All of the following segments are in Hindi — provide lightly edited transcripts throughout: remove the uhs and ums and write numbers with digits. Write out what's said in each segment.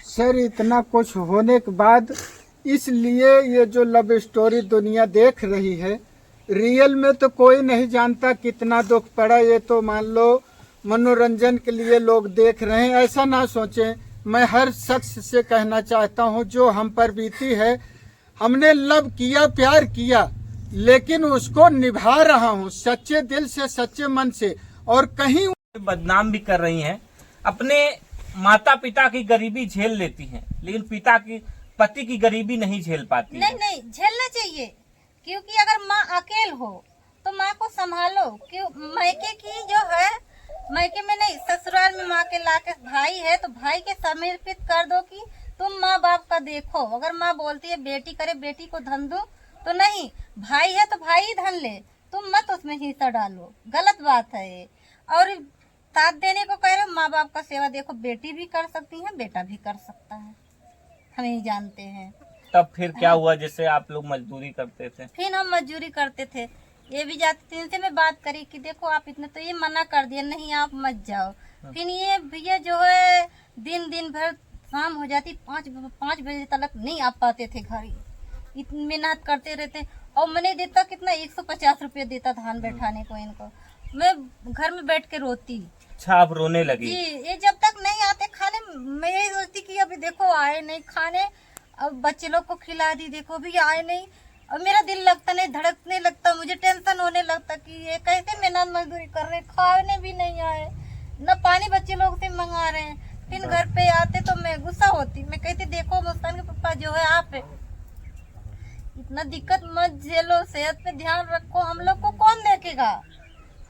सर इतना कुछ होने के बाद इसलिए ये जो लव स्टोरी दुनिया देख रही है, रियल में तो कोई नहीं जानता कितना दुख पड़ा। ये तो मान लो मनोरंजन के लिए लोग देख रहे हैं, ऐसा ना सोचें। मैं हर शख्स से कहना चाहता हूँ जो हम पर बीती है, हमने लव किया, प्यार किया, लेकिन उसको निभा रहा हूँ सच्चे दिल से, सच्चे मन से। और कहीं बदनाम भी कर रही हैं। अपने माता पिता की गरीबी झेल लेती हैं, लेकिन पति की गरीबी नहीं झेल पाती। नहीं झेलना चाहिए, क्योंकि अगर माँ अकेल हो तो माँ को संभालो। क्यों मायके की जो है, मायके में नहीं, ससुराल में माँ के लाके भाई है तो भाई के समर्पित कर दो कि तुम माँ बाप का देखो। अगर माँ बोलती है बेटी करे, बेटी को धन दो, तो नहीं, भाई है तो भाई ही धन ले, तुम मत उसमें हिस्सा डालो। गलत बात है ये। और साथ देने को कह रहे हो, माँ बाप का सेवा देखो, बेटी भी कर सकती है, बेटा भी कर सकता है, हम ही जानते हैं। तब फिर क्या हुआ? जैसे आप लोग मजदूरी करते थे, फिर हम मजदूरी करते थे, ये भी जाते थे, इनसे मैं बात करी कि देखो आप इतने, तो ये मना कर दिया, नहीं आप मत जाओ। फिर ये भैया जो है दिन भर शाम हो जाती, 5 बजे तक नहीं आ पाते थे घर, इतनी मेहनत करते रहते। और मैंने देता कितना, 150 रुपये देता धान बैठाने को इनको। मैं घर में बैठ के रोती। अच्छा, आप रोने लगी? जी, ये जब तक नहीं आते खाने, मैं यही सोचती कि अभी देखो आए नहीं खाने, अब बच्चे लोग को खिला दी, देखो भी आए नहीं। और मेरा दिल लगता नहीं, धड़कने लगता, मुझे टेंशन होने लगता कि ये कैसे मेहनत मजदूरी कर रहे, खाने भी नहीं आए, न पानी बच्चे लोग से मंगा रहे हैं। फिर घर पे आते तो मैं गुस्सा होती, मैं कहती देखो मुस्कान के पापा जो है, आप इतना दिक्कत मत झेलो, सेहत पे ध्यान रखो, हम लोग को कौन देखेगा,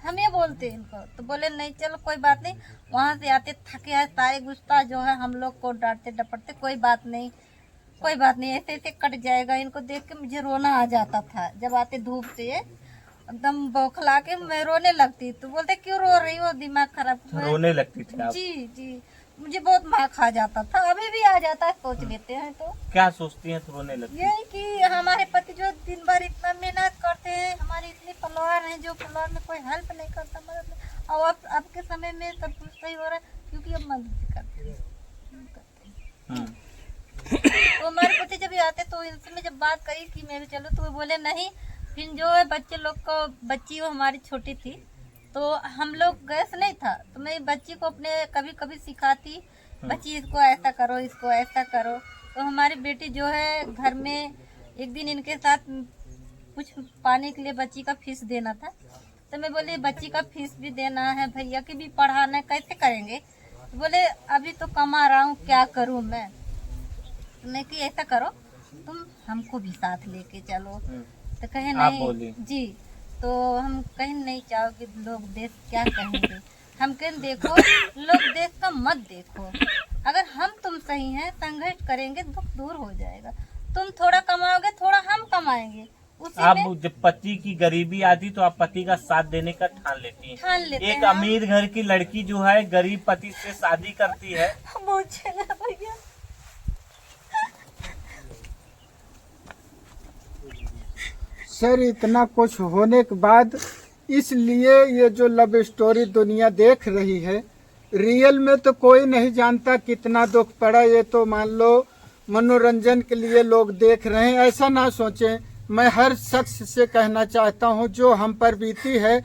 हम ये बोलते इनको। तो बोले नहीं चलो कोई बात नहीं। वहाँ से आते थके आए, सारे गुस्सा जो है हम लोग को डांटते डपटते, कोई बात नहीं कोई बात नहीं, ऐसे ऐसे कट जाएगा। इनको देख के मुझे रोना आ जाता था। जब आते धूप से एकदम बौखला के मैं रोने लगती, तो बोलते क्यों रो रही हो, दिमाग खराब? रोने लगती थी आप? जी, मुझे बहुत मार खा जाता था, अभी भी आ जाता है, सोच लेते हैं। तो क्या सोचती हैं तो रोने लगती? यही कि हमारे पति जो दिन भर इतना मेहनत करते हैं, हमारी इतनी परिवार है जो परिवार में कोई हेल्प नहीं करता, मदद नहीं। और अब के समय में सब कुछ सही हो रहा है, क्योंकि अब मदद करते हैं। तो हमारे पति जब आते तो इनसे मैं जब बात करी कि मैं भी चलो, तो वो बोले नहीं। फिर जो है बच्चे लोग को, बच्ची वो हमारी छोटी थी, तो हम लोग गैस नहीं था, तो मैं बच्ची को अपने कभी कभी सिखाती, बच्ची इसको ऐसा करो, इसको ऐसा करो। तो हमारी बेटी जो है घर में, एक दिन इनके साथ कुछ पाने के लिए बच्ची का फीस देना था, तो मैं बोली बच्ची का फीस भी देना है, भैया की भी पढ़ाना है, कैसे करेंगे? तो बोले अभी तो कमा रहा हूँ, क्या करूँ मैं? तो मैं कि ऐसा करो, तुम हमको भी साथ लेके चलो। तो कहे नहीं जी, तो हम कहीं नहीं चाहो कि लोग देश क्या कहेंगे। हम कहें देखो, लोग देश का मत देखो, अगर हम तुम सही हैं, संघर्ष करेंगे, दुख दूर हो जाएगा। तुम थोड़ा कमाओगे, थोड़ा हम कमाएंगे। आप जब पति की गरीबी आती तो आप पति का साथ देने का ठान लेती हैं। एक अमीर घर की लड़की जो है गरीब पति से शादी करती है। मुझे ना भैया, सर इतना कुछ होने के बाद इसलिए ये जो लव स्टोरी दुनिया देख रही है, रियल में तो कोई नहीं जानता कितना दुख पड़ा। ये तो मान लो मनोरंजन के लिए लोग देख रहे हैं, ऐसा ना सोचें। मैं हर शख्स से कहना चाहता हूँ जो हम पर बीती है,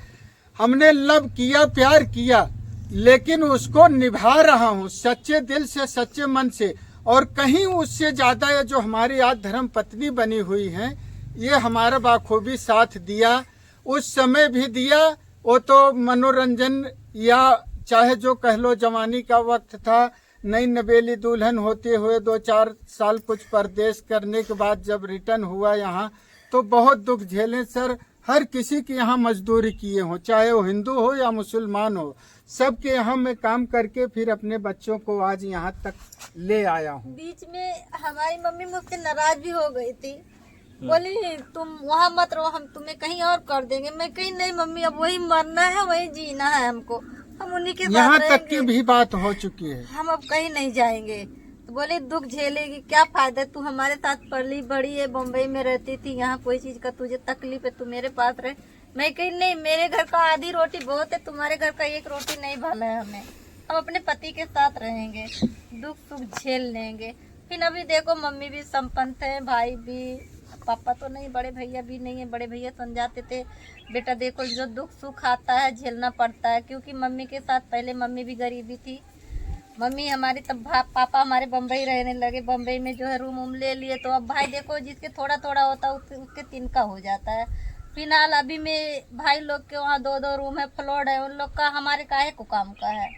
हमने लव किया, प्यार किया, लेकिन उसको निभा रहा हूँ सच्चे दिल से, सच्चे मन से। और कहीं उससे ज्यादा ये जो हमारी आज धर्म पत्नी बनी हुई हैं, ये हमारा बाखूबी साथ दिया, उस समय भी दिया। वो तो मनोरंजन या चाहे जो कह लो, जवानी का वक्त था, नई नवेली दुल्हन होते हुए 2-4 साल कुछ परदेश करने के बाद जब रिटर्न हुआ यहाँ, तो बहुत दुख झेले सर। हर किसी के यहाँ मजदूरी किए हो, चाहे वो हिंदू हो या मुसलमान हो, सबके यहाँ मैं काम करके फिर अपने बच्चों को आज यहाँ तक ले आया हूँ। बीच में हमारी मम्मी मुझसे नाराज भी हो गई थी, बोली तुम वहाँ मत रहो, हम तुम्हें कहीं और कर देंगे। मैं कहीं नहीं मम्मी, अब वही मरना है, वही जीना है हमको, हम उन्हीं के साथ यहाँ रहेंगे। तक की भी बात हो चुकी है, हम अब कहीं नहीं जाएंगे। तो बोले दुख झेलेगी, क्या फायदा, तू हमारे साथ पली बड़ी है, बम्बई में रहती थी, यहाँ कोई चीज का तुझे तकलीफ है, तू मेरे पास रहे। मैं कहीं नहीं, मेरे घर का आधी रोटी बहुत है, तुम्हारे घर का एक रोटी नहीं भाला है हमें। हम अपने पति के साथ रहेंगे, दुख सुख झेल लेंगे। फिर अभी देखो मम्मी भी संपन्न है, भाई भी, पापा तो नहीं, बड़े भैया भी नहीं है। बड़े भैया समझाते थे बेटा देखो जो दुख सुख आता है झेलना पड़ता है, क्योंकि मम्मी के साथ पहले मम्मी भी गरीबी थी। मम्मी हमारी तब पापा हमारे बम्बई रहने लगे, बम्बई में जो है रूम वूम ले लिए, तो अब भाई देखो जिसके थोड़ा थोड़ा होता है उसके तिनका हो जाता है। फिलहाल अभी में भाई लोग के वहाँ 2-2 रूम है, फ्लोर है, उन लोग का हमारे काहे को काम का है।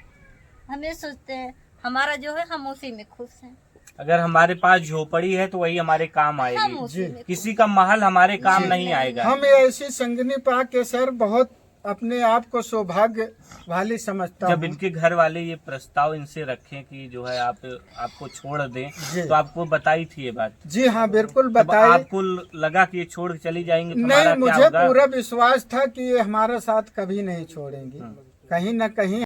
हमें सोचते हैं हमारा जो है हम उसी में खुश हैं। अगर हमारे पास झोपड़ी है तो वही हमारे काम हम आएगी, उसी में किसी का महल हमारे काम जी, नहीं आएगा। हम ऐसी संगनी पा के सर बहुत अपने आप को सौभाग्य वाली समझता जब हूँ। इनके घर वाले ये प्रस्ताव इनसे रखें कि जो है आपको छोड़ दें, जी। तो आपको बताई थी ये बात? जी हाँ बिल्कुल तब बताइए। आपको लगा कि ये छोड़ के चली जाएंगी तो नहीं, हमारा क्या मुझे होगा? पूरा विश्वास था कि ये हमारा साथ कभी नहीं छोड़ेंगी, कहीं न कहीं